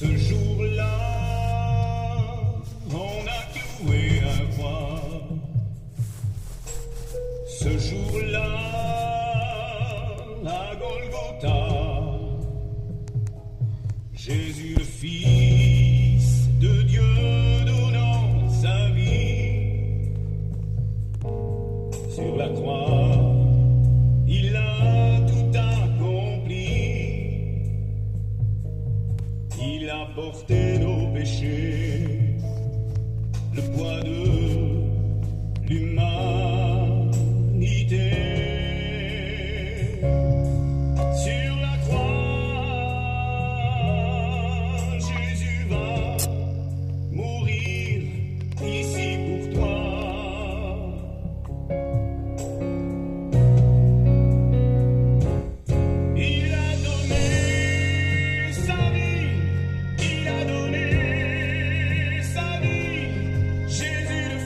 Ce jour-là, on a cloué un croix. Ce jour-là, à Golgotha, Jésus le Fils de Dieu donnant sa vie sur la croix, il a tout accompli. Il a porté nos péchés, le poids de l'humanité. Sur la croix, Jésus va mourir ici pour toi. Il a donné sa vie, il a donné sa vie, Jésus le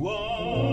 toi.